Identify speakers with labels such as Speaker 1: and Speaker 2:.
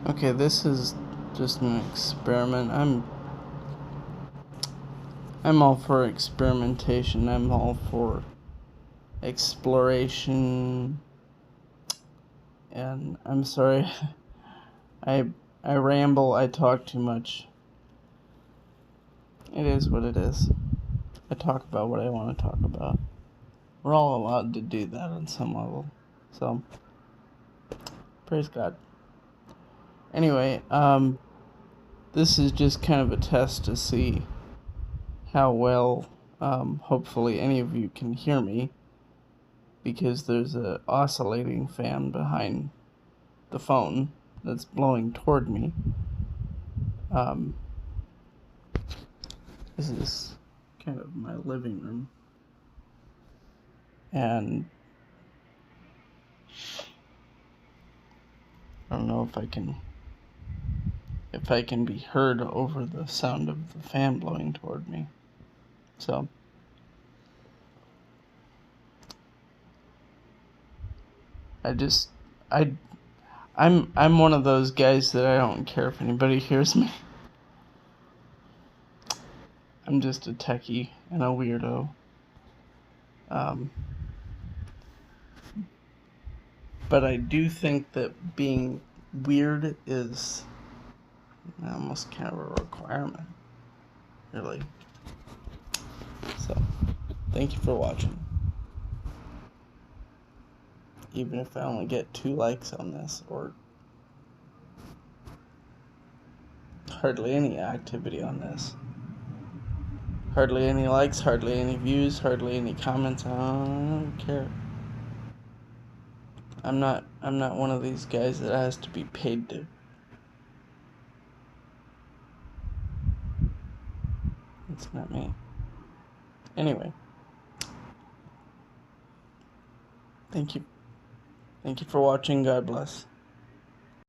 Speaker 1: Okay, this is just an experiment. I'm all for experimentation. I'm all for exploration. And I'm sorry, I I ramble. I talk too much. It is what it is. I talk about what I want to talk about. We're all allowed to do that on some level. So, praise God. Anyway, this is just kind of a test to see how well, hopefully any of you can hear me, because there's a oscillating fan behind the phone that's blowing toward me. This is kind of my living room, and I don't know if I can be heard over the sound of the fan blowing toward me. So I'm one of those guys that I don't care if anybody hears me. I'm just a techie and a weirdo. But I do think that being weird is almost kind of a requirement, really. So, thank you for watching. Even if I only get 2 likes on this, or hardly any activity on this. Hardly any likes, hardly any views, hardly any comments. I don't care. I'm not one of these guys that has to be paid to. It's not me. Anyway. Thank you. Thank you for watching. God bless.